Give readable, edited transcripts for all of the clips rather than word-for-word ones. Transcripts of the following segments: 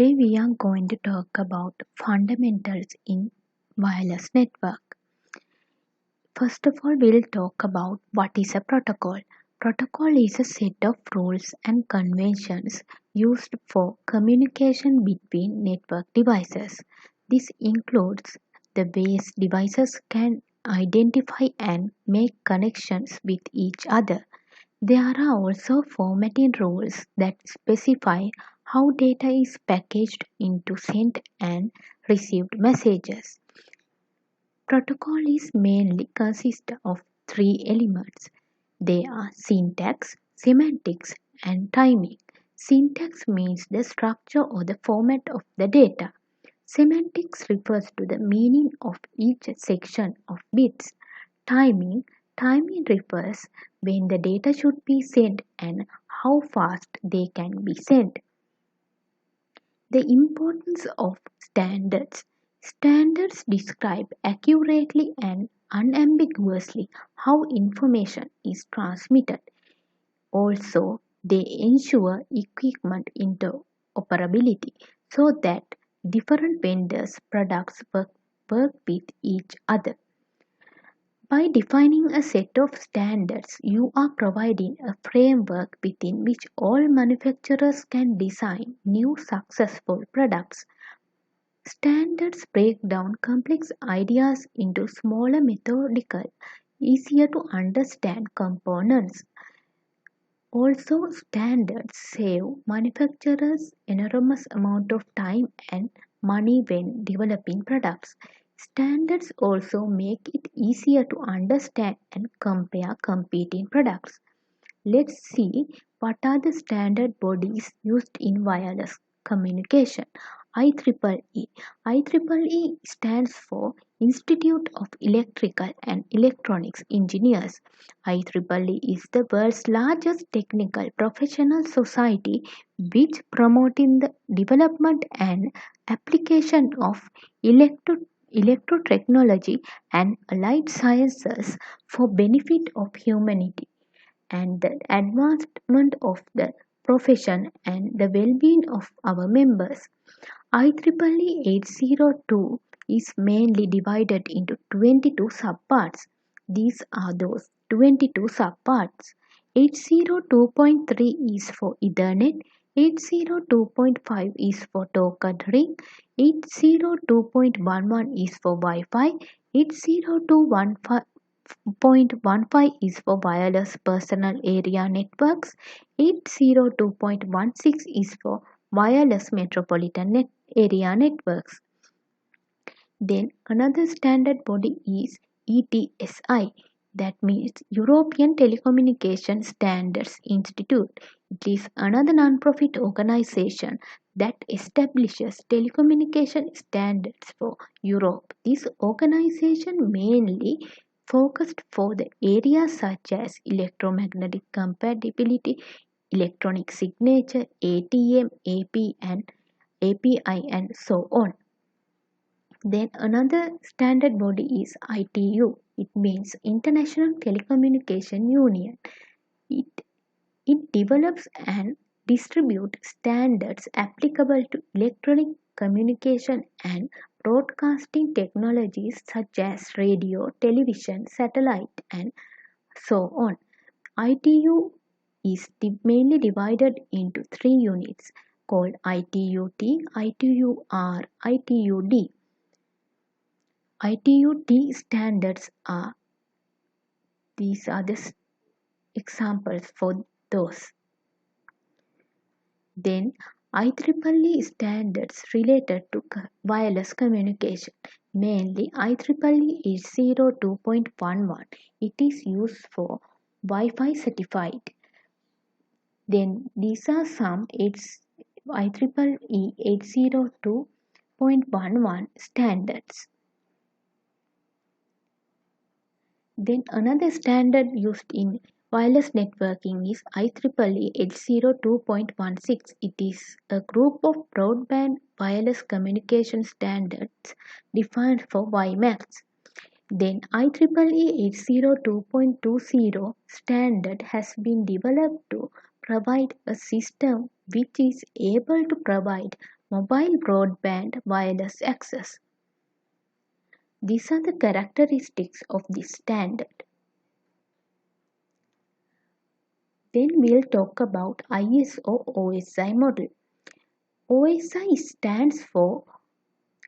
Today we are going to talk about fundamentals in wireless network. First of all, we'll talk about what is a protocol. Protocol is a set of rules and conventions used for communication between network devices. This includes the ways devices can identify and make connections with each other. There are also formatting rules that specify how data is packaged into sent and received messages. Protocol is mainly consist of three elements. They are syntax, semantics, and timing. Syntax means the structure or the format of the data. Semantics refers to the meaning of each section of bits. Timing Timing refers when the data should be sent and how fast they can be sent. The importance of standards. Standards describe accurately and unambiguously how information is transmitted. Also, they ensure equipment interoperability so that different vendors' products work with each other. By defining a set of standards, you are providing a framework within which all manufacturers can design new successful products. Standards break down complex ideas into smaller methodical, easier to understand components. Also, standards save manufacturers enormous amount of time and money when developing products. Standards also make it easier to understand and compare competing products. Let's see what are the standard bodies used in wireless communication. IEEE. IEEE stands for Institute of Electrical and Electronics Engineers. IEEE is the world's largest technical professional society which promoting the development and application of electrotechnology and allied sciences for benefit of humanity and the advancement of the profession and the well-being of our members. IEEE 802 is mainly divided into 22 subparts. These are those 22 subparts. 802.3 is for Ethernet, 802.5 is for token ring, 802.11 is for Wi-Fi, 802.15 is for wireless personal area networks, 802.16 is for wireless metropolitan area networks. Then another standard body is ETSI, that means European Telecommunication Standards Institute. It is another non-profit organization that establishes telecommunication standards for Europe. This organization mainly focused for the areas such as electromagnetic compatibility, electronic signature, ATM, API, and so on. Then another standard body is ITU. It means International Telecommunication Union. It, it develops and distributes standards applicable to electronic communication and broadcasting technologies such as radio, television, satellite, and so on. ITU is mainly divided into three units called ITU-T, ITU-R, ITU-D. ITU-T standards are these are the examples for those. Then IEEE standards related to wireless communication, mainly IEEE 802.11. It is used for Wi-Fi certified. Then these are some IEEE 802.11 standards. Then another standard used in wireless networking is IEEE 802.16. It is a group of broadband wireless communication standards defined for WiMAX. Then IEEE 802.20 standard has been developed to provide a system which is able to provide mobile broadband wireless access. These are the characteristics of this standard. Then we'll talk about ISO OSI model. OSI stands for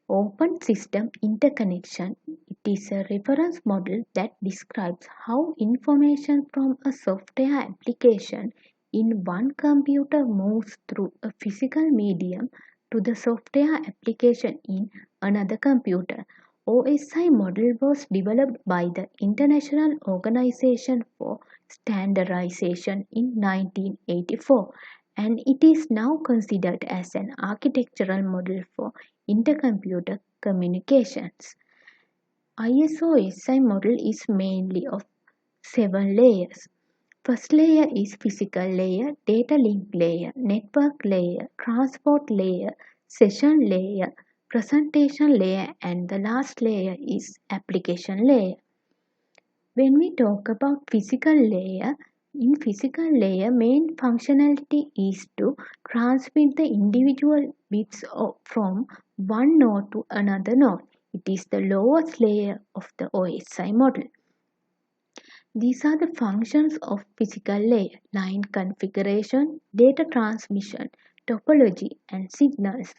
Open System Interconnection. It is a reference model that describes how information from a software application in one computer moves through a physical medium to the software application in another computer. OSI model was developed by the International Organization for Standardization in 1984, and it is now considered as an architectural model for intercomputer communications. ISO-SI model is mainly of 7 layers. First layer is physical layer, data link layer, network layer, transport layer, session layer, presentation layer, and the last layer is application layer. When we talk about physical layer, in physical layer main functionality is to transmit the individual bits from one node to another node. It is the lowest layer of the OSI model. These are the functions of physical layer: line configuration, data transmission, topology, and signals.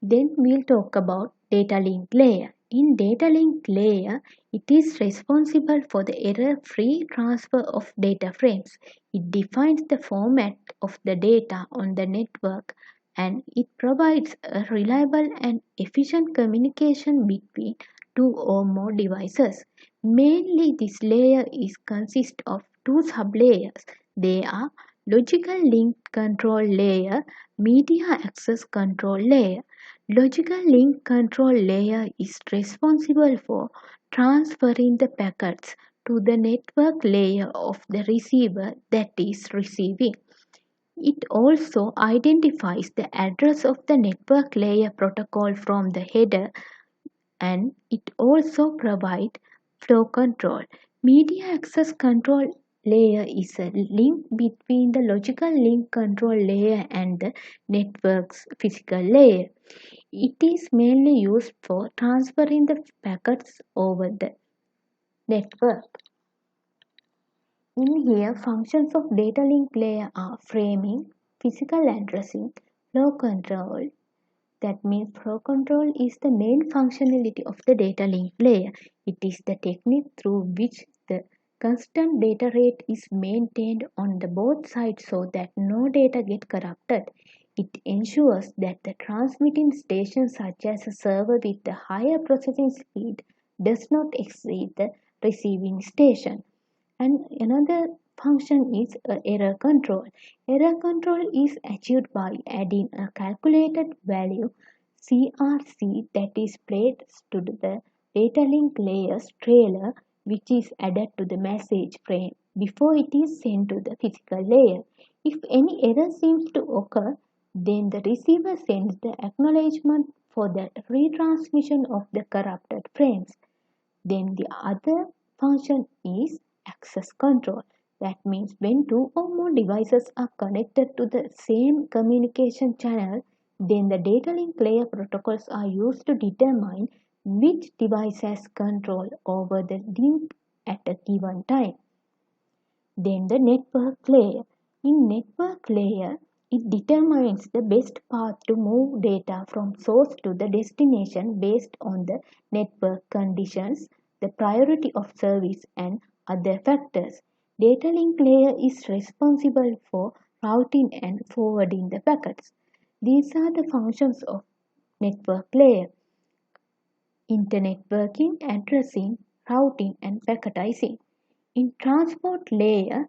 Then we'll talk about data link layer. In data link layer, it is responsible for the error-free transfer of data frames. It defines the format of the data on the network, and it provides a reliable and efficient communication between two or more devices. Mainly this layer is consist of two sublayers. They are logical link control layer, media access control layer. Logical link control layer is responsible for transferring the packets to the network layer of the receiver that is receiving. It also identifies the address of the network layer protocol from the header, and it also provides flow control. Media access control layer is a link between the logical link control layer and the network's physical layer. It is mainly used for transferring the packets over the network. In here, functions of data link layer are framing, physical addressing, flow control. That means flow control is the main functionality of the data link layer. It is the technique through which the constant data rate is maintained on the both sides so that no data get corrupted. It ensures that the transmitting station, such as a server with the higher processing speed, does not exceed the receiving station. And another function is error control. Error control is achieved by adding a calculated value CRC that is placed to the data link layer's trailer, which is added to the message frame before it is sent to the physical layer. If any error seems to occur, then the receiver sends the acknowledgement for the retransmission of the corrupted frames. Then the other function is access control. That means when two or more devices are connected to the same communication channel, then the data link layer protocols are used to determine which device has control over the link at a given time. Then the network layer. In network layer, it determines the best path to move data from source to the destination based on the network conditions, the priority of service, and other factors. Data link layer is responsible for routing and forwarding the packets. These are the functions of network layer: internetworking, addressing, routing, and packetizing. In transport layer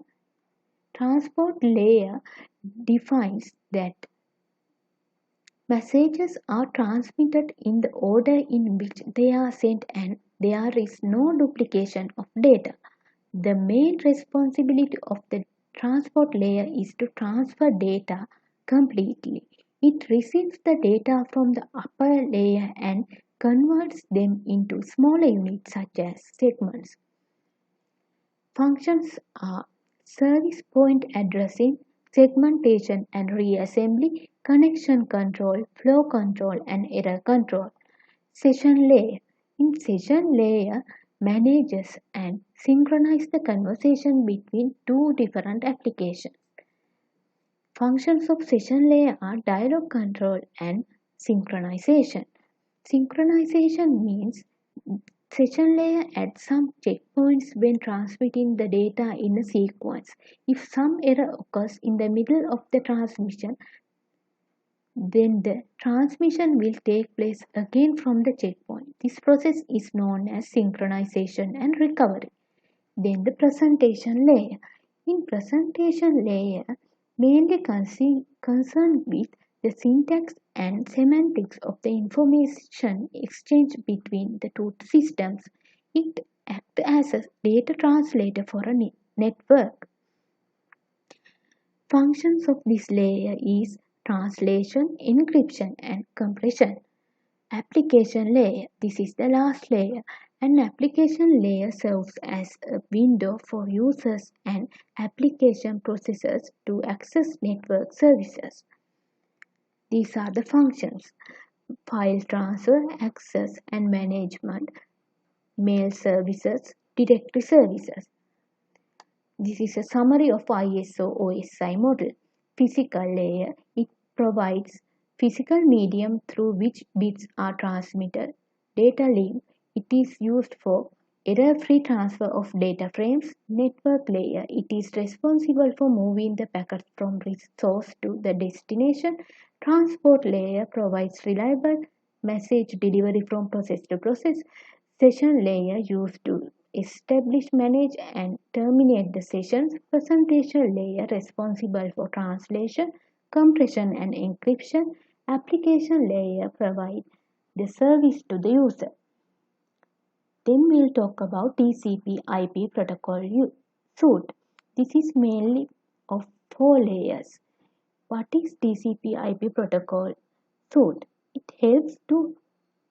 defines that messages are transmitted in the order in which they are sent and there is no duplication of data. The main responsibility of the transport layer is to transfer data completely. It receives the data from the upper layer and converts them into smaller units such as segments. Functions are service point addressing, segmentation and reassembly, connection control, flow control, and error control. Session layer. In session layer, manages and synchronize the conversation between two different applications. Functions of session layer are dialog control and synchronization. Synchronization means session layer adds some checkpoints when transmitting the data in a sequence. If some error occurs in the middle of the transmission, then the transmission will take place again from the checkpoint. This process is known as synchronization and recovery. Then the presentation layer. In presentation layer, mainly concerned with the syntax and semantics of the information exchanged between the two systems. It acts as a data translator for a network. Functions of this layer is translation, encryption, and compression. Application layer. This is the last layer. An application layer serves as a window for users and application processors to access network services. These are the functions: file transfer, access and management, mail services, directory services. This is a summary of ISO OSI model. Physical layer. It provides physical medium through which bits are transmitted. Data link. It is used for error-free transfer of data frames. Network layer. It is responsible for moving the packets from source to the destination. Transport layer provides reliable message delivery from process to process. Session layer used to establish, manage, and terminate the sessions. Presentation layer responsible for translation, compression, and encryption. Application layer provide the service to the user. Then we'll talk about TCP/IP protocol suite. This is mainly of four layers. What is TCP/IP protocol suite? It helps to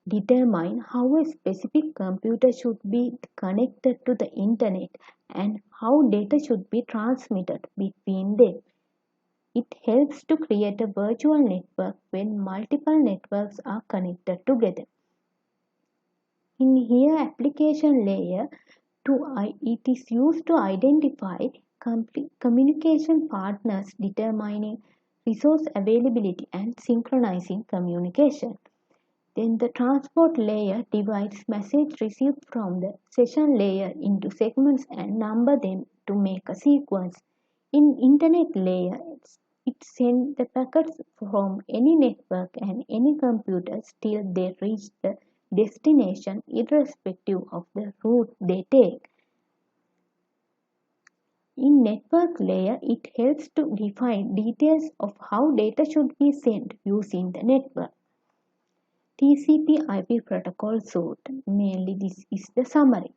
determine how a specific computer should be connected to the internet and how data should be transmitted between them. It helps to create a virtual network when multiple networks are connected together. In here application layer, it is used to identify communication partners, determining resource availability and synchronizing communication. Then the transport layer divides message received from the session layer into segments and number them to make a sequence. In internet layer, it sends the packets from any network and any computer till they reach the destination irrespective of the route they take. In network layer, it helps to define details of how data should be sent using the network. TCP/IP protocol suite. Mainly this is the summary.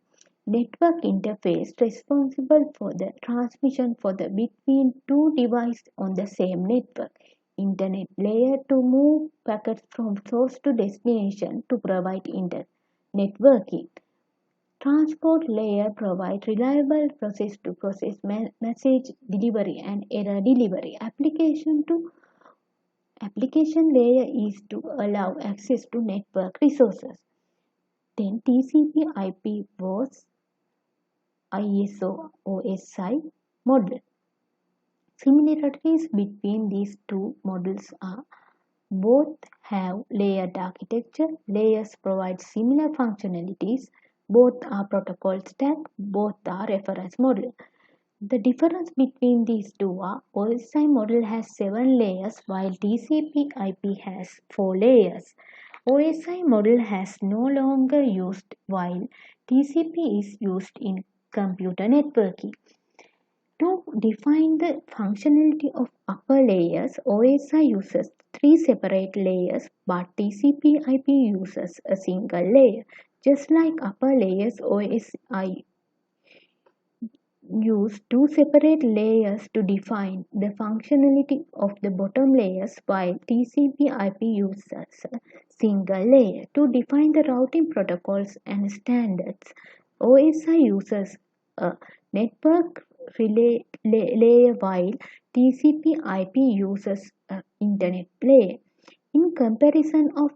Network interface responsible for the transmission for the between two devices on the same network. Internet layer to move packets from source to destination to provide networking. Transport layer provide reliable process-to-process message delivery and error delivery. Application layer is to allow access to network resources. Then TCP/IP was ISO OSI model. Similarities between these two models are both have layered architecture, layers provide similar functionalities, both are protocol stack, both are reference model. The difference between these two are OSI model has 7 layers while TCP/IP has 4 layers. OSI model has no longer used while TCP is used in computer networking. To define the functionality of upper layers, OSI uses 3 separate layers but TCP/IP uses a single layer. Just like upper layers, OSI use 2 separate layers to define the functionality of the bottom layers while TCP/IP uses a single layer. To define the routing protocols and standards, OSI uses a network relay layer while TCP/IP uses an internet layer. In comparison of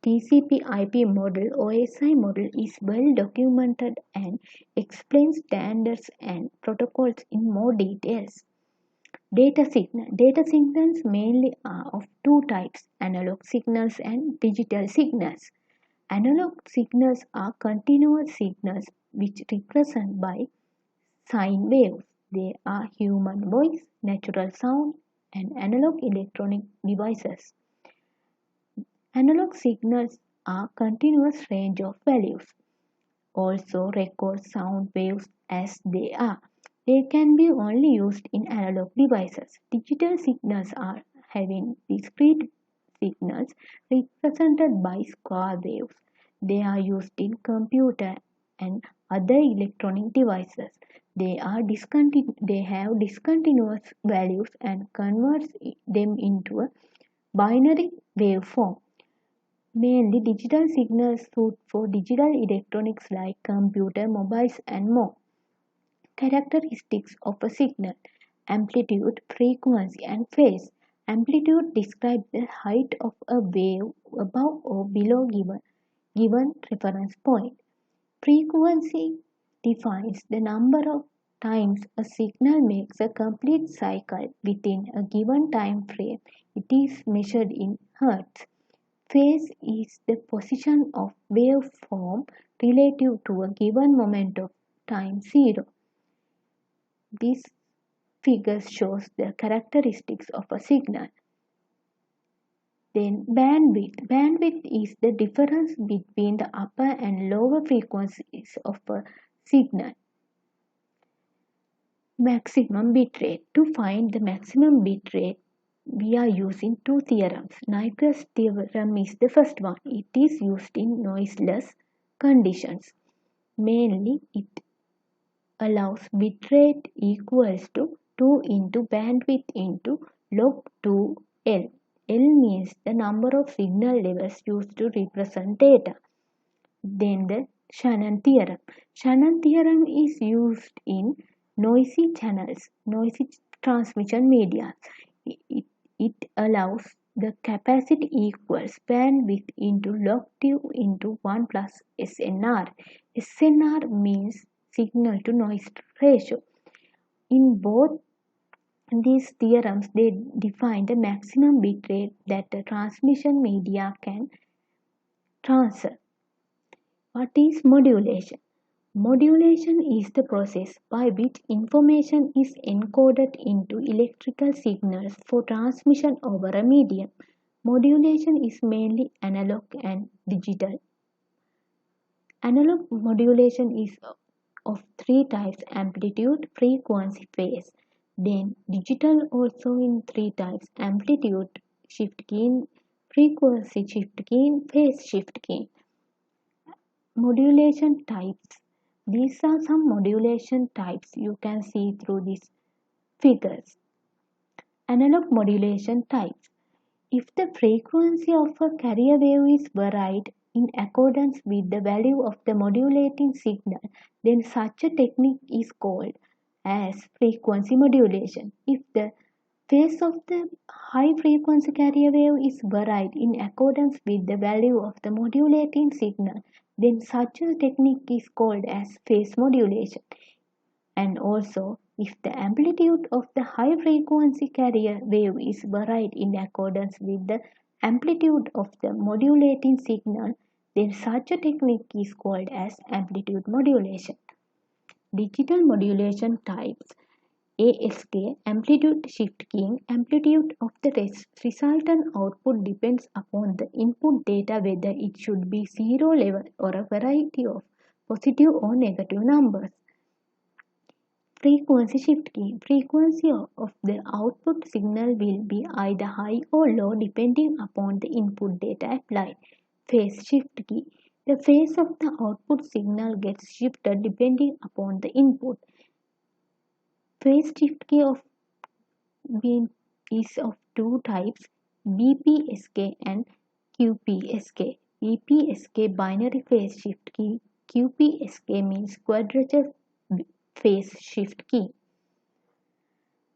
TCP/IP model, OSI model is well documented and explains standards and protocols in more details. Data signal. Data signals mainly are of two types, analog signals and digital signals. Analog signals are continuous signals which represent by sine waves. They are human voice, natural sound, and analog electronic devices. Analog signals are continuous range of values. Also record sound waves as they are. They can be only used in analog devices. Digital signals are having discrete signals represented by square waves. They are used in computer and other electronic devices. They have discontinuous values and converts them into a binary waveform. Mainly digital signals suit for digital electronics like computer, mobiles and more. Characteristics of a signal: amplitude, frequency and phase. Amplitude describes the height of a wave above or below given reference point. Frequency defines the number of times a signal makes a complete cycle within a given time frame. It is measured in hertz. Phase is the position of waveform relative to a given moment of time 0. This figure shows the characteristics of a signal. Then bandwidth. Bandwidth is the difference between the upper and lower frequencies of a signal. Maximum bit rate. To find the maximum bit rate, we are using two theorems. Nyquist theorem is the first one. It is used in noiseless conditions. Mainly, it allows bitrate equals to 2 into bandwidth into log 2L. L means the number of signal levels used to represent data. Then the Shannon theorem. Shannon theorem is used in noisy channels, noisy transmission media. It allows the capacity equals bandwidth into log 2 into 1 plus SNR. SNR means signal to noise ratio. In both these theorems, they define the maximum bit rate that the transmission media can transfer. What is modulation? Modulation is the process by which information is encoded into electrical signals for transmission over a medium. Modulation is mainly analog and digital. Analog modulation is of three types: amplitude, frequency, phase. Then digital also in three types: amplitude shift gain, frequency shift gain, phase shift gain. Modulation types. These are some modulation types you can see through these figures. Analog modulation types. If the frequency of a carrier wave is varied in accordance with the value of the modulating signal, then such a technique is called as frequency modulation. If the phase of the high frequency carrier wave is varied in accordance with the value of the modulating signal, then such a technique is called as phase modulation. And also, if the amplitude of the high frequency carrier wave is varied in accordance with the amplitude of the modulating signal, then such a technique is called as amplitude modulation. Digital modulation types: ASK, amplitude shift keying. Amplitude of the resultant output depends upon the input data, whether it should be zero level or a variety of positive or negative numbers. Frequency shift key. Frequency of the output signal will be either high or low depending upon the input data applied. Phase shift key. The phase of the output signal gets shifted depending upon the input. Phase shift key is of two types: BPSK and QPSK. BPSK binary phase shift key. QPSK means quadrature phase shift key.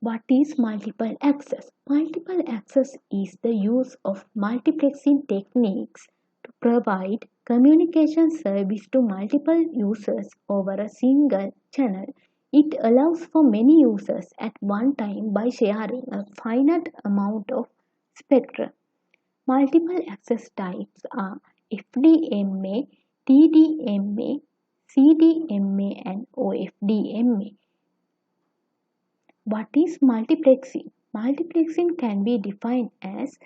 What is multiple access? Multiple access is the use of multiplexing techniques to provide communication service to multiple users over a single channel. It allows for many users at one time by sharing a finite amount of spectrum. Multiple access types are FDMA, TDMA, CDMA, and OFDMA. What is multiplexing? Multiplexing can be defined as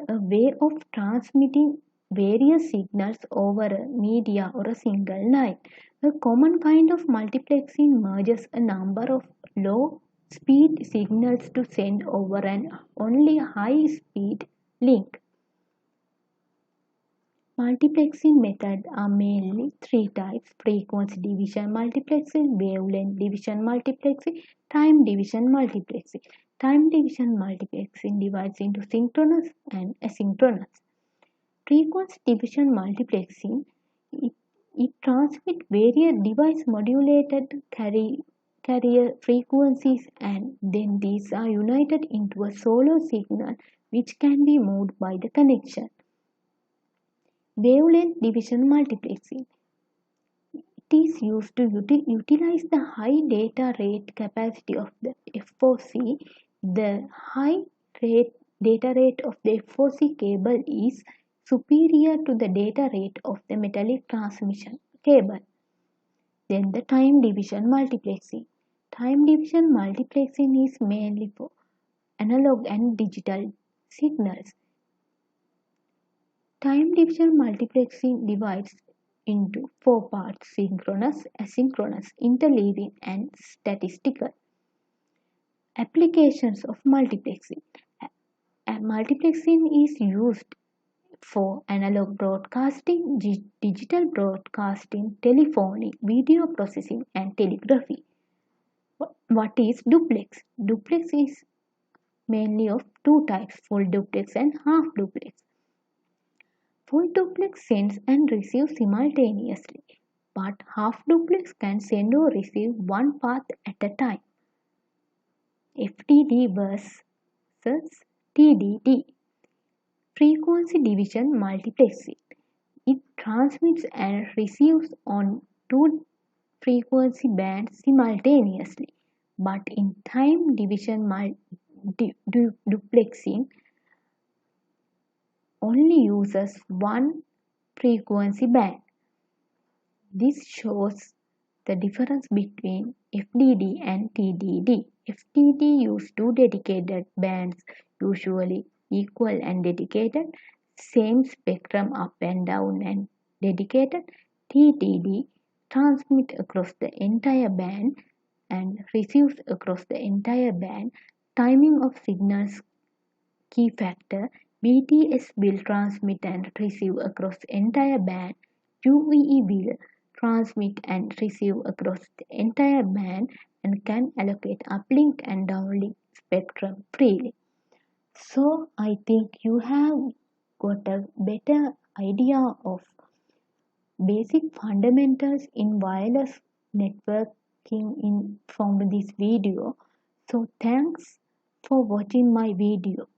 a way of transmitting various signals over a media or a single line. A common kind of multiplexing merges a number of low speed signals to send over an only high speed link. Multiplexing methods are mainly three types: frequency division multiplexing, wavelength division multiplexing, time division multiplexing. Time division multiplexing divides into synchronous and asynchronous. Frequency division multiplexing it transmits various device modulated carrier frequencies, and then these are united into a solo signal which can be moved by the connection. Wavelength division multiplexing. It is used to utilize the high data rate capacity of the FOC. The high data rate of the FOC cable is superior to the data rate of the metallic transmission cable. Then the time division multiplexing. Time division multiplexing is mainly for analog and digital signals. Time division multiplexing divides into four parts: synchronous, asynchronous, interleaving, and statistical. Applications of multiplexing. Multiplexing is used for analog broadcasting, digital broadcasting, telephony, video processing, and telegraphy. What is duplex? Duplex is mainly of two types: full duplex and half duplex. Full duplex sends and receives simultaneously, but half duplex can send or receive one path at a time. FDD versus TDD. Frequency division multiplexing. It transmits and receives on two frequency bands simultaneously, but in time division duplexing only uses one frequency band. This shows the difference between FDD and TDD. FDD uses two dedicated bands, usually equal and dedicated, same spectrum up and down and dedicated. TDD transmits across the entire band and receives across the entire band. Timing of signals key factor. BTS will transmit and receive across the entire band. UEE will transmit and receive across the entire band and can allocate uplink and downlink spectrum freely. So I think you have got a better idea of basic fundamentals in wireless networking from this video. So thanks for watching my video.